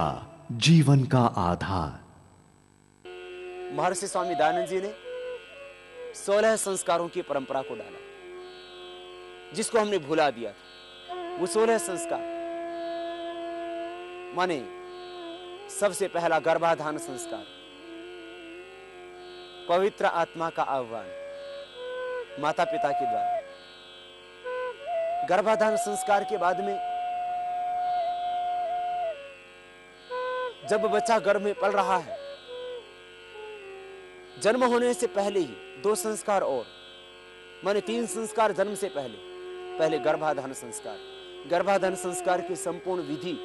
श्रद्धा जीवन का आधार। महर्षि स्वामी दयानंद जी ने 16 संस्कारों की परंपरा को डाला, जिसको हमने भुला दिया था। वो 16 संस्कार माने सबसे पहला गर्भाधान संस्कार, पवित्र आत्मा का आह्वान माता पिता के द्वारा। गर्भाधान संस्कार के बाद में जब बच्चा गर्भ में पल रहा है, जन्म होने से पहले ही 2 संस्कार और माने 3 संस्कार जन्म से पहले गर्भाधान संस्कार। गर्भाधान संस्कार की संपूर्ण विधि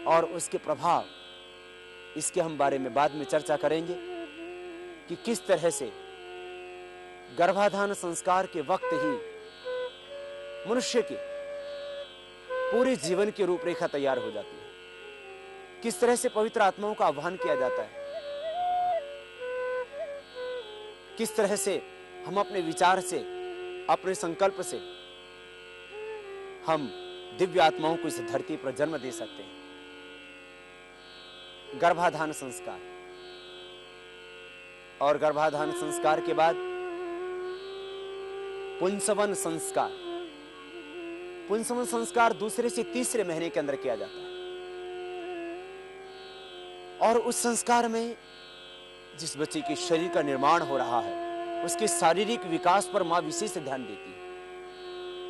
और उसके प्रभाव, इसके हम बारे में बाद में चर्चा करेंगे कि किस तरह से गर्भाधान संस्कार के वक्त ही मनुष्य के पूरे जीवन की रूपरेखा तैयार हो जाती है। किस तरह से पवित्र आत्माओं का आह्वान किया जाता है, किस तरह से हम अपने विचार से, अपने संकल्प से हम दिव्य आत्माओं को इस धरती पर जन्म दे सकते हैं। गर्भाधान संस्कार और गर्भाधान संस्कार के बाद पुंसवन संस्कार। पुंसवन संस्कार दूसरे से तीसरे महीने के अंदर किया जाता है और उस संस्कार में जिस बच्चे के शरीर का निर्माण हो रहा है, उसके शारीरिक विकास पर मां विशेष ध्यान देती है।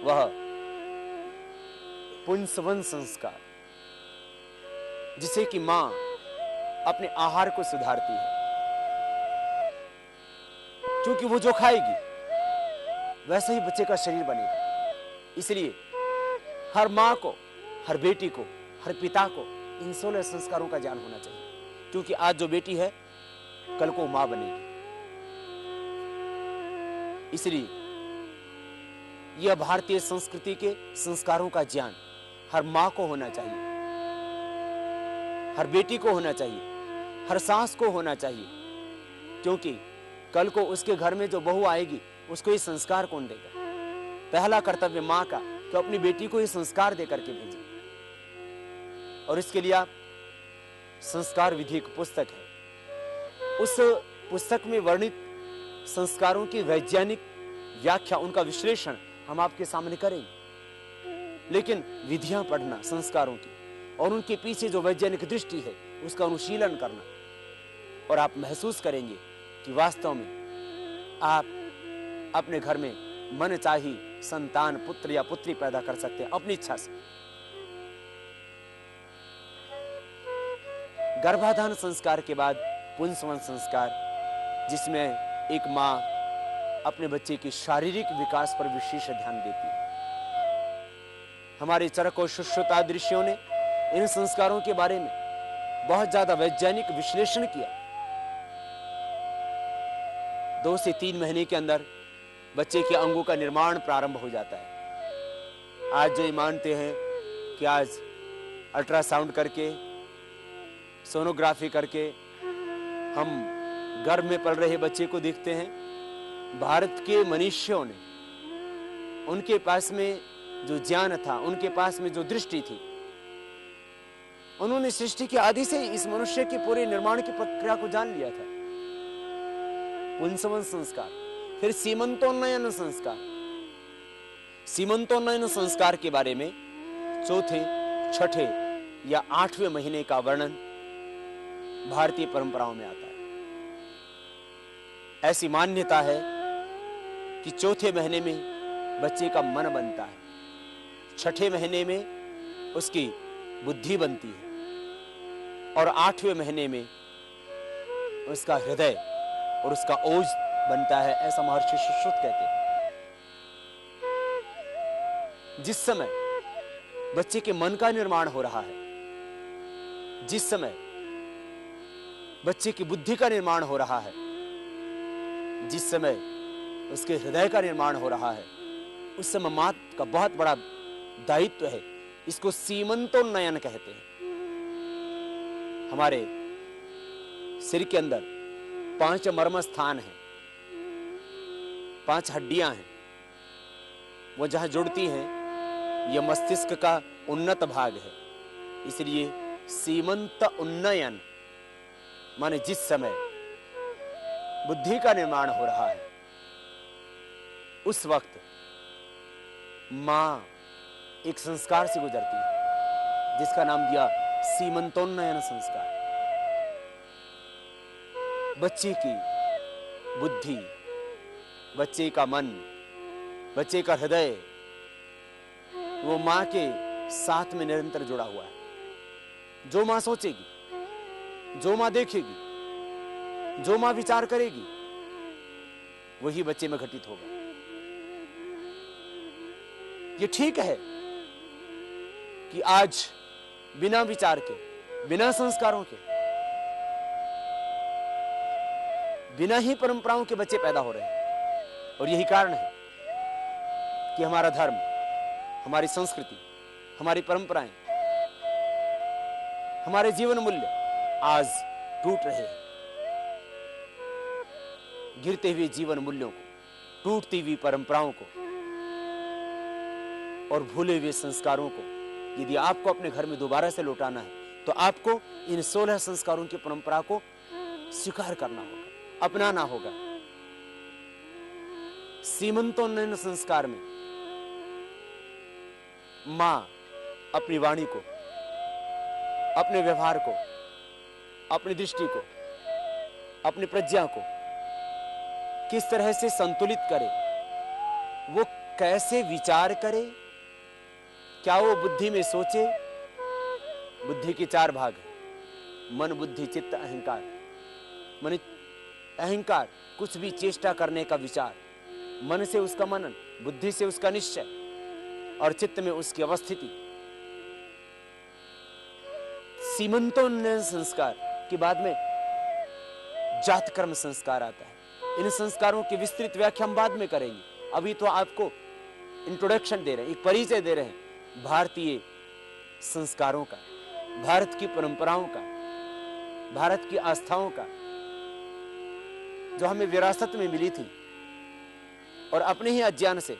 वह पुंसवन संस्कार, जिसे कि मां अपने आहार को सुधारती है, क्योंकि वो जो खाएगी वैसे ही बच्चे का शरीर बनेगा। इसलिए हर मां को, हर बेटी को, हर पिता को इन 16 संस्कारों का ज्ञान होना चाहिए, क्योंकि आज जो बेटी है कल को मां बनेगी। इसलिए यह भारतीय संस्कृति के संस्कारों का ज्ञान हर मां को होना चाहिए, हर बेटी को होना चाहिए, हर सास को होना चाहिए, क्योंकि कल को उसके घर में जो बहू आएगी उसको ये संस्कार कौन देगा। पहला कर्तव्य मां का तो अपनी बेटी को ये संस्कार देकर के भेजे। और इसके लिए आप संस्कार विधि एक पुस्तक है, उस पुस्तक में वर्णित संस्कारों की वैज्ञानिक व्याख्या, उनका विश्लेषण हम आपके सामने करेंगे। लेकिन विधियां पढ़ना संस्कारों की और उनके पीछे जो वैज्ञानिक दृष्टि है उसका अनुशीलन करना, और आप महसूस करेंगे कि वास्तव में आप अपने घर में मनचाही संतान, पुत्र या पुत्री पैदा कर सकते हैं अपनी इच्छा से। गर्भाधान संस्कार के बाद पुंसवन संस्कार, जिसमें एक मां अपने बच्चे के शारीरिक विकास पर विशेष ध्यान देती है। हमारे चरक और सुश्रुता ऋषियों ने इन संस्कारों के बारे में बहुत ज्यादा वैज्ञानिक विश्लेषण किया। 2 से 3 महीने के अंदर बच्चे के अंगों का निर्माण प्रारंभ हो जाता है। आज जो ये मानते हैं कि आज अल्ट्रासाउंड करके, सोनोग्राफी करके हम गर्भ में पल रहे बच्चे को देखते हैं, भारत के मनुष्यों ने, उनके पास में जो ज्ञान था, उनके पास में जो दृष्टि थी, उन्होंने सृष्टि की आदि से इस मनुष्य के पूरे निर्माण की प्रक्रिया को जान लिया था। पुंसवन संस्कार, फिर सीमंतोन्नयन संस्कार। सीमंतोन्नयन संस्कार के बारे में 4थे, 6ठे या 8वें महीने का वर्णन भारतीय परंपराओं में आता है। ऐसी मान्यता है कि 4थे महीने में बच्चे का मन बनता है, 6ठे महीने में उसकी बुद्धि बनती है और 8वें महीने में उसका हृदय और उसका ओज बनता है, ऐसा महर्षि सुश्रुत कहते हैं। जिस समय बच्चे के मन का निर्माण हो रहा है, जिस समय बच्चे की बुद्धि का निर्माण हो रहा है, जिस समय उसके हृदय का निर्माण हो रहा है, उस समय मां का बहुत बड़ा दायित्व है। इसको सीमंतोन्नयन कहते हैं। हमारे सिर के अंदर 5 मर्म स्थान हैं, 5 हड्डियां हैं, वो जहां जुड़ती हैं, यह मस्तिष्क का उन्नत भाग है। इसलिए सीमंत उन्नयन माने जिस समय बुद्धि का निर्माण हो रहा है उस वक्त मां एक संस्कार से गुजरती है जिसका नाम दिया सीमंतोन्नयन संस्कार। बच्चे की बुद्धि, बच्चे का मन, बच्चे का हृदय वो मां के साथ में निरंतर जुड़ा हुआ है। जो मां सोचेगी, जो मां देखेगी, जो मां विचार करेगी, वही बच्चे में घटित होगा। ये ठीक है कि आज बिना विचार के, बिना संस्कारों के, बिना ही परंपराओं के बच्चे पैदा हो रहे हैं। और यही कारण है कि हमारा धर्म, हमारी संस्कृति, हमारी परंपराएं, हमारे जीवन मूल्य आज टूट रहे हैं। गिरते हुए जीवन मूल्यों को, टूटती हुई परंपराओं को और भूले हुए संस्कारों को यदि आपको अपने घर में दोबारा से लौटाना है तो आपको इन 16 संस्कारों की परंपरा को स्वीकार करना होगा, अपनाना होगा। सीमंतोन्नयन संस्कार में मां अपनी वाणी को, अपने व्यवहार को, अपनी दृष्टि को, अपनी प्रज्ञा को किस तरह से संतुलित करे, वो कैसे विचार करे, क्या वो बुद्धि में सोचे। बुद्धि के 4 भाग हैं, मन, बुद्धि, चित्त, अहंकार। मन, अहंकार कुछ भी चेष्टा करने का विचार, मन से उसका मनन, बुद्धि से उसका निश्चय और चित्त में उसकी अवस्थिति। सीमंतोन्नयन संस्कार के बाद में जात कर्म संस्कार आता है। इन संस्कारों की विस्तृत व्याख्या हम बाद में करेंगे। अभी तो आपको इंट्रोडक्शन दे रहे हैं, एक परिचय दे रहे हैं भारतीय संस्कारों का, भारत की परंपराओं का, भारत की आस्थाओं का, जो हमें विरासत में मिली थी और अपने ही अज्ञान से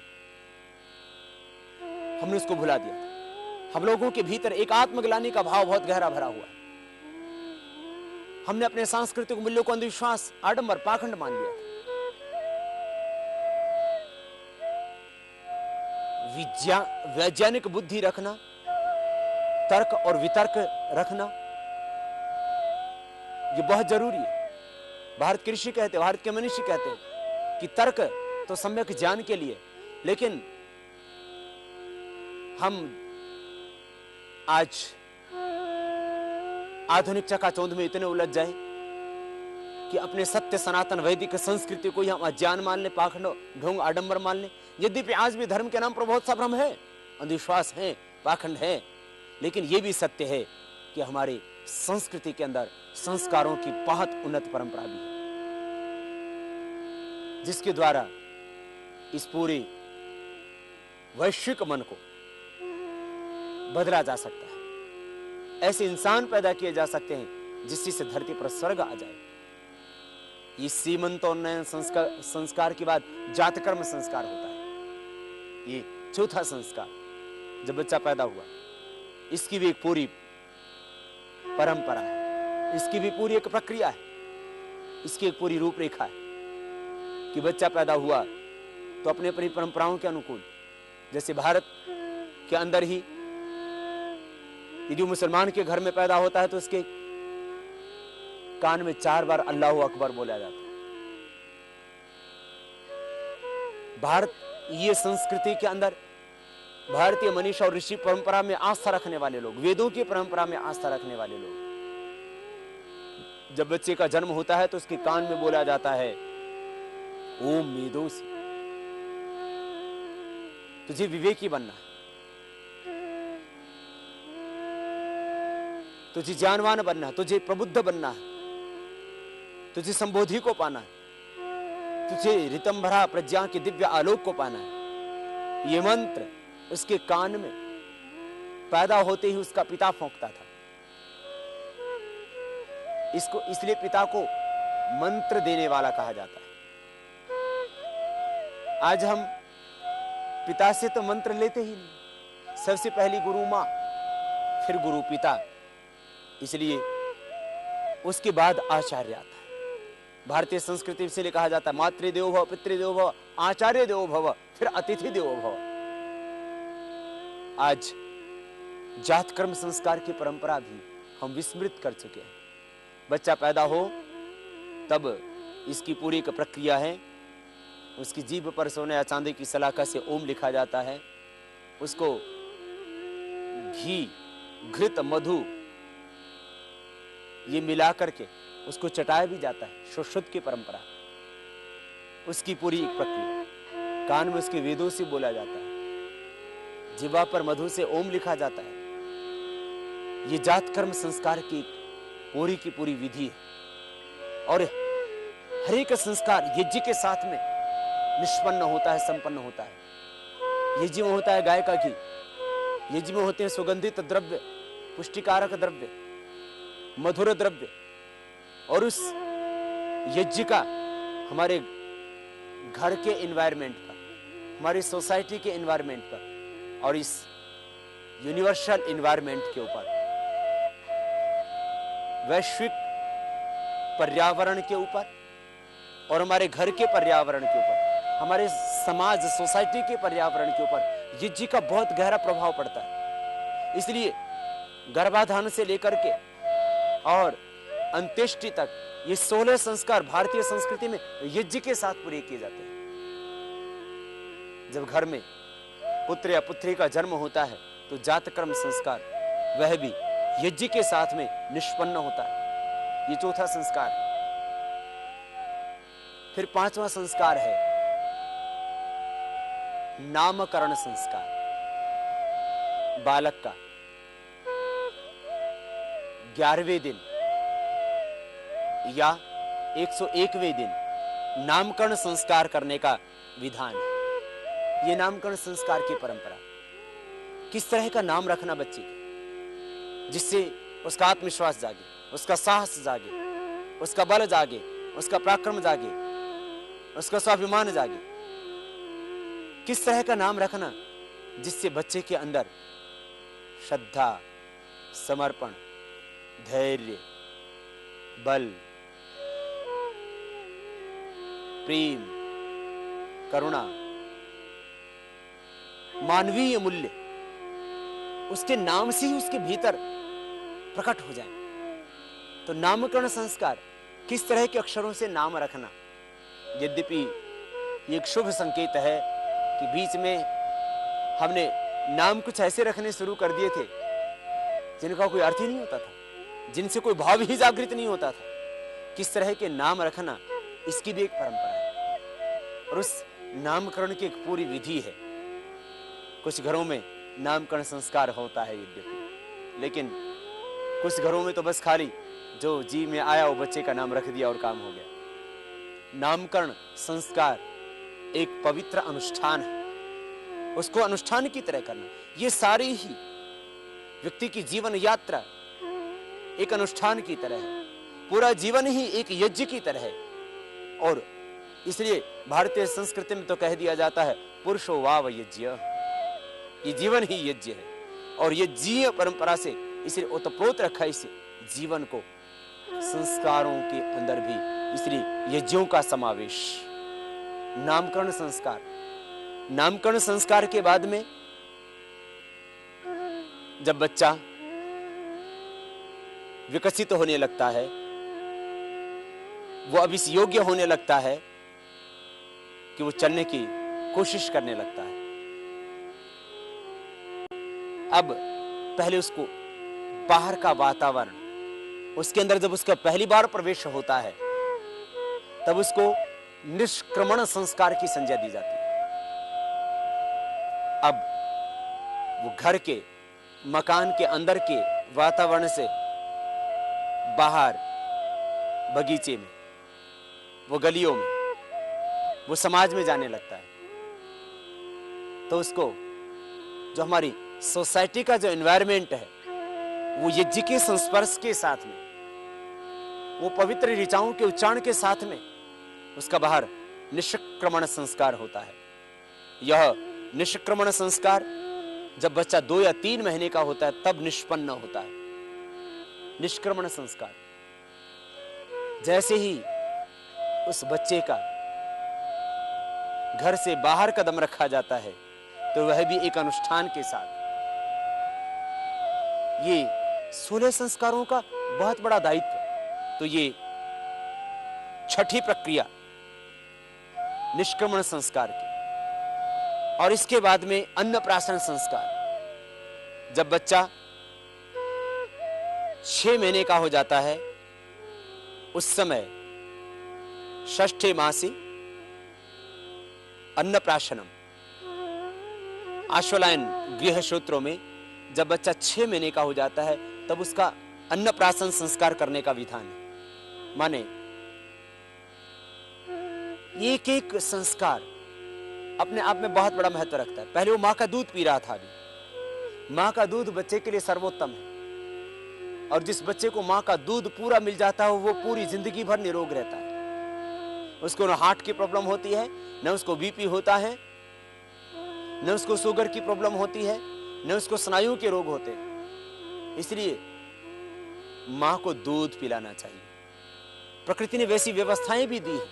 हमने उसको भुला दिया था। हम लोगों के भीतर एक आत्मग्लानि का भाव बहुत गहरा भरा हुआ है। हमने अपने सांस्कृतिक मूल्यों को अंधविश्वास, आडंबर, पाखंड मान लिया था। वैज्ञानिक बुद्धि रखना, तर्क और वितर्क रखना, ये बहुत जरूरी है। भारत के ऋषि कहते हैं, भारत के मनीषी कहते हैं कि तर्क तो सम्यक ज्ञान के लिए, लेकिन हम आज आधुनिक चकाचौंध में इतने उलझ जाए कि अपने सत्य सनातन वैदिक संस्कृति को हम अज्ञान मान ले, पाखंड, ढोंग, आडंबर मान ले। यद्यपि आज भी धर्म के नाम पर बहुत सा भ्रम है, अंधविश्वास है, पाखंड है, लेकिन यह भी सत्य है कि हमारी संस्कृति के अंदर संस्कारों की बहुत उन्नत परंपरा भी है, जिसके द्वारा इस पूरे वैश्विक मन को बदला जा सकता है। ऐसे इंसान पैदा किए जा सकते हैं जिससे धरती पर स्वर्ग आ जाए। ये सीमंतोन्नयन संस्कार के बाद जातकर्म संस्कार होता है। ये चौथा संस्कार, जब बच्चा पैदा हुआ, इसकी भी एक पूरी परंपरा है, इसकी भी पूरी एक प्रक्रिया है, इसकी एक पूरी रूपरेखा है कि बच्चा पैदा हुआ तो अपने अपनी परंपराओं के अनुकूल, जैसे भारत के अंदर ही यदि मुसलमान के घर में पैदा होता है तो उसके कान में 4 बार अल्लाहु अकबर बोला जाता है। भारत, ये संस्कृति के अंदर भारतीय मनीषा और ऋषि परंपरा में आस्था रखने वाले लोग, वेदों की परंपरा में आस्था रखने वाले लोग, जब बच्चे का जन्म होता है तो उसके कान में बोला जाता है ओम मेदोसी, तुझे विवेकी बनना है, तुझे ज्ञानवान बनना है, तुझे प्रबुद्ध बनना है, तुझे संबोधि को पाना है, तुझे ऋतंभरा प्रज्ञा के दिव्य आलोक को पाना है। ये मंत्र उसके कान में पैदा होते ही उसका पिता फूंकता था। इसको इसलिए पिता को मंत्र देने वाला कहा जाता है। आज हम पिता से तो मंत्र लेते ही नहीं। सबसे पहली गुरु मां, फिर गुरु पिता, इसलिए उसके बाद आचार्य आता है। भारतीय संस्कृति में इसलिए कहा जाता है मातृदेवो भव, पितृदेवो भव, आचार्य देवो भव, फिर अतिथि देवो भव। आज जात कर्म संस्कार की परंपरा भी हम विस्मृत कर चुके हैं। बच्चा पैदा हो तब इसकी पूरी एक प्रक्रिया है। उसकी जीभ पर सोने या चांदी की सलाखा से ओम लिखा जाता है। उसको घी, घृत, मधु ये मिला करके उसको चटाया भी जाता है। सुश्रुत की परंपरा, उसकी पूरी एक प्रक्रिया। कान में उसके वेदों से बोला जाता है, जिह्वा पर मधु से ओम लिखा जाता है। ये जात कर्म संस्कार की पूरी विधि है और हर एक संस्कार यज्ञ के साथ में निष्पन्न होता है, संपन्न होता है। यज्ञ में होता है गाय का घी, यज्ञ में होते हैं सुगंधित द्रव्य, पुष्टिकारक द्रव्य, मधुर द्रव्य। और उस यज्ञ का हमारे घर के एनवायरनमेंट पर, हमारी सोसाइटी के एनवायरनमेंट पर और इस यूनिवर्सल एनवायरनमेंट के ऊपर, वैश्विक पर्यावरण के ऊपर और हमारे घर के पर्यावरण के ऊपर, हमारे समाज सोसाइटी के पर्यावरण के ऊपर यज्ञ का बहुत गहरा प्रभाव पड़ता है। इसलिए गर्भाधान से लेकर के और अंत्येष्टि तक ये 16 संस्कार भारतीय संस्कृति में यज्ञ के साथ पूरे किए जाते हैं। जब घर में पुत्र या पुत्री का जन्म होता है तो जातकर्म संस्कार वह भी यज्ञ के साथ में निष्पन्न होता है। ये चौथा संस्कार है। फिर पांचवा संस्कार है नामकरण संस्कार। बालक का 11वें दिन या 101वें दिन नामकरण संस्कार करने का विधान है। ये नामकरण संस्कार की परंपरा, किस तरह का नाम रखना बच्चे को, जिससे उसका आत्मविश्वास जागे, उसका साहस जागे, उसका बल जागे, उसका पराक्रम जागे, उसका स्वाभिमान जागे। किस तरह का नाम रखना जिससे बच्चे के अंदर श्रद्धा, समर्पण, धैर्य, बल, प्रेम, करुणा, मानवीय मूल्य उसके नाम से ही उसके भीतर प्रकट हो जाए। तो नामकरण संस्कार, किस तरह के अक्षरों से नाम रखना, यद्यपि ये एक शुभ संकेत है कि बीच में हमने नाम कुछ ऐसे रखने शुरू कर दिए थे जिनका कोई अर्थ ही नहीं होता था, जिनसे कोई भाव ही जागृत नहीं होता था। किस तरह के नाम रखना, इसकी भी एक परंपरा है और उस नामकरण की एक पूरी विधि है। कुछ घरों में नामकरण संस्कार होता है यद्यपि, लेकिन कुछ घरों में तो बस खाली जो जी में आया वो बच्चे का नाम रख दिया और काम हो गया। नामकरण संस्कार एक पवित्र अनुष्ठान है, उसको अनुष्ठान की तरह करना। ये सारी ही व्यक्ति की जीवन यात्रा एक अनुष्ठान की तरह है, पूरा जीवन ही एक यज्ञ की तरह है। और इसलिए भारतीय संस्कृति में तो कह दिया जाता है पुरुषो वाव यज्ञ, ये जीवन ही यज्ञ है। और ये जीव परंपरा से इसलिए ओतप्रोत रखा है इस जीवन को संस्कारों के अंदर भी, इसलिए यज्ञों का समावेश। नामकरण संस्कार, नामकरण संस्कार के बाद में जब बच्चा विकसित होने लगता है, वो अब इस योग्य होने लगता है कि वो चलने की कोशिश करने लगता है। अब पहले उसको बाहर का वातावरण, उसके अंदर जब उसका पहली बार प्रवेश होता है तब उसको निष्क्रमण संस्कार की संज्ञा दी जाती है। अब वो घर के, मकान के अंदर के वातावरण से बाहर, बगीचे में, वो गलियों में, वो समाज में जाने लगता है। तो उसको जो हमारी सोसाइटी का जो एनवायरनमेंट है वो यज्ञ के संस्पर्श के साथ में, वो पवित्र ऋचाओं के उच्चारण के साथ में उसका बाहर निष्क्रमण संस्कार होता है। यह निष्क्रमण संस्कार जब बच्चा 2 या 3 महीने का होता है तब निष्पन्न होता है। निष्क्रमण संस्कार। जैसे ही उस बच्चे का घर से बाहर कदम रखा जाता है तो वह भी एक अनुष्ठान के साथ। ये 16 संस्कारों का बहुत बड़ा दायित्व। तो ये छठी प्रक्रिया निष्क्रमण संस्कार की। और इसके बाद में अन्नप्राशन संस्कार। जब बच्चा 6 महीने का हो जाता है उस समय षष्ठे मासी अन्नप्राशनम, आश्वलायन गृह सूत्रों में जब बच्चा 6 महीने का हो जाता है तब उसका अन्नप्राशन संस्कार करने का विधान है। माने एक एक संस्कार अपने आप में बहुत बड़ा महत्व रखता है। पहले वो मां का दूध पी रहा था, अभी मां का दूध बच्चे के लिए सर्वोत्तम है। और जिस बच्चे को मां का दूध पूरा मिल जाता है वो पूरी जिंदगी भर निरोग रहता है। उसको न हार्ट की प्रॉब्लम होती है, न उसको बीपी होता है, न उसको शुगर की प्रॉब्लम होती है, न उसको स्नायु के रोग होते हैं। इसलिए मां को दूध पिलाना चाहिए। प्रकृति ने वैसी व्यवस्थाएं भी दी है,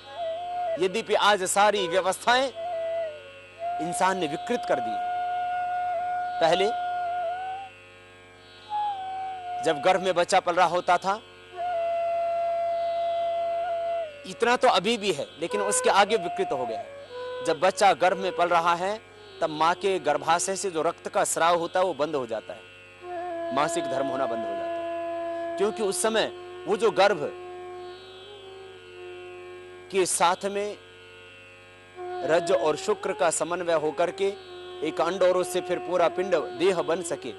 यद्यपि आज सारी व्यवस्थाएं इंसान ने विकृत कर दी। पहले जब गर्भ में बच्चा पल रहा होता था, इतना तो अभी भी है लेकिन उसके आगे विकृत हो गया है। जब बच्चा गर्भ में पल रहा है तब मां के गर्भाशय से जो रक्त का स्राव होता है वो बंद हो जाता है, मासिक धर्म होना बंद हो जाता है। क्योंकि उस समय वो जो गर्भ के साथ में रज और शुक्र का समन्वय होकर के एक अंड और उससे फिर पूरा पिंड देह बन सके,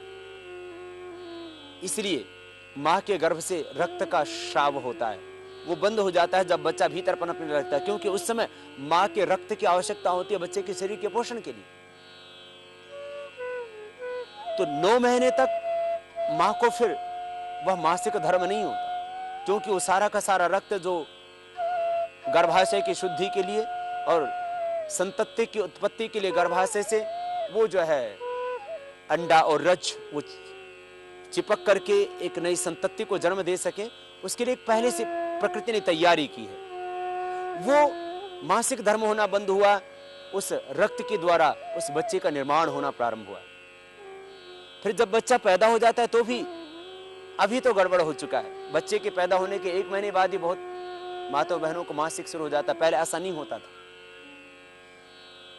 इसलिए मां के गर्भ से रक्त का स्राव होता है, वो बंद हो जाता है जब बच्चा भीतर पनपने लगता है। क्योंकि उस समय मां के रक्त की आवश्यकता होती है बच्चे के शरीर के पोषण के लिए। तो 9 महीने तक मां को फिर वह मासिक धर्म नहीं होता, क्योंकि वो सारा का सारा रक्त जो गर्भाशय की शुद्धि के लिए और संतति की उत्पत्ति के लिए गर्भाशय से वो जो है अंडा और रज वो चिपक करके एक नई संतति को जन्म दे सके, उसके लिए पहले से प्रकृति ने तैयारी की है। वो मासिक धर्म होना बंद हुआ, उस रक्त के द्वारा उस बच्चे का निर्माण होना प्रारंभ हुआ। फिर जब बच्चा पैदा हो जाता है तो भी अभी तो गड़बड़ हो चुका है। बच्चे के पैदा होने के 1 महीने बाद ही बहुत माताओं बहनों को मासिक शुरू हो जाता है, पहले ऐसा नहीं होता था।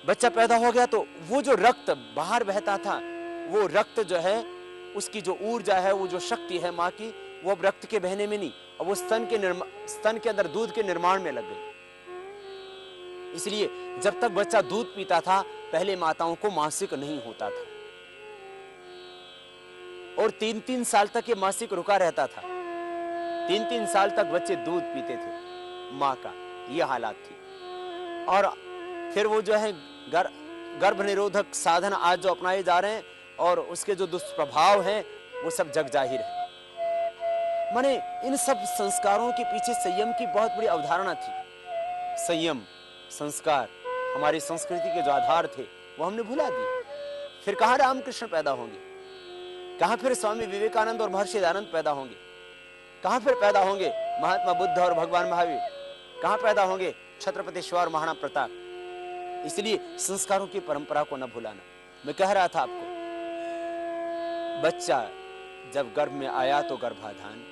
बच्चा पैदा हो गया तो वो जो रक्त बाहर बहता था, वो रक्त जो है उसकी जो ऊर्जा है, वो जो शक्ति है मां की, वो अब रक्त के बहने में नहीं, अब वो स्तन के अंदर दूध के निर्माण में लग गई। इसलिए जब तक बच्चा दूध पीता था पहले माताओं को मासिक नहीं होता था और 3-3 साल तक ये मासिक रुका रहता था। 3-3 साल तक बच्चे दूध पीते थे मां का, ये हालात थी। और फिर वो जो है गर्भ निरोधक साधन आज जो अपनाए जा रहे हैं और उसके जो दुष्प्रभाव हैं वो सब जग जाहिर है। माने इन सब संस्कारों के पीछे संयम की बहुत बड़ी अवधारणा थी। संयम संस्कार हमारी संस्कृति के जो आधार थे वो हमने भुला दिए। फिर कहाँ रामकृष्ण पैदा होंगे, कहाँ फिर स्वामी विवेकानंद और महर्षि दयानंद पैदा होंगे, कहाँ फिर पैदा होंगे महात्मा बुद्ध और भगवान महावीर, कहाँ पैदा होंगे छत्रपति शिवाजी महाराणा प्रताप। इसलिए संस्कारों की परंपरा को न भुलाना। मैं कह रहा था आपको, बच्चा जब गर्भ में आया तो गर्भाधान,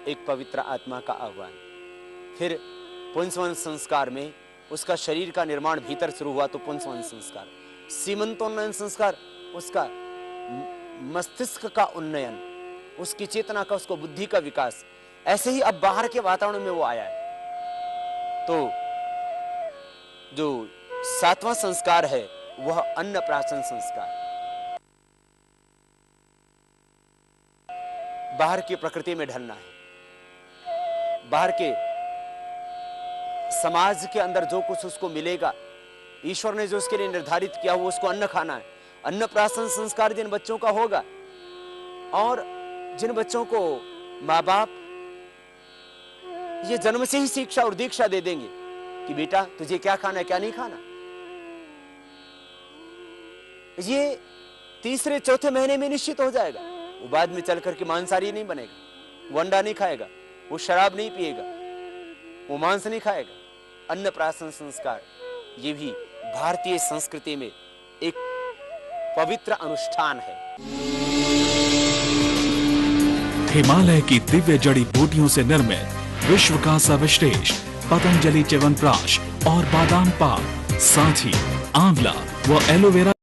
एक पवित्र आत्मा का आह्वान। फिर पुंसवन संस्कार में उसका शरीर का निर्माण भीतर शुरू हुआ तो पुंसवन संस्कार, सीमंतोन्नयन संस्कार उसका मस्तिष्क का उन्नयन, उसकी चेतना का, उसको बुद्धि का विकास। ऐसे ही अब बाहर के वातावरण में वो आया है। तो जो 7वां संस्कार है वह अन्नप्राशन संस्कार। बाहर की प्रकृति में ढलना है, बाहर के समाज के अंदर जो कुछ उसको मिलेगा, ईश्वर ने जो उसके लिए निर्धारित किया वो उसको अन्न खाना है। अन्नप्राशन संस्कार जिन बच्चों का होगा और जिन बच्चों को माँ बाप ये जन्म से ही शिक्षा और दीक्षा दे देंगे कि बेटा तुझे क्या खाना है क्या नहीं खाना, ये 3-4 महीने में निश्चित हो जाएगा। वो बाद में चल करके मांसाहारी नहीं बनेगा। वो अंडा नहीं खाएगा, वो शराब नहीं पिएगा, वो मांस नहीं खाएगा। अन्नप्राशन संस्कार ये भी भारतीय संस्कृति में एक पवित्र अनुष्ठान है। हिमालय की दिव्य जड़ी बूटियों से निर्मित विश्व का सर्वश्रेष्ठ पतंजलि च्यवनप्राश और बादाम पाक, साथ ही आंवला व एलोवेरा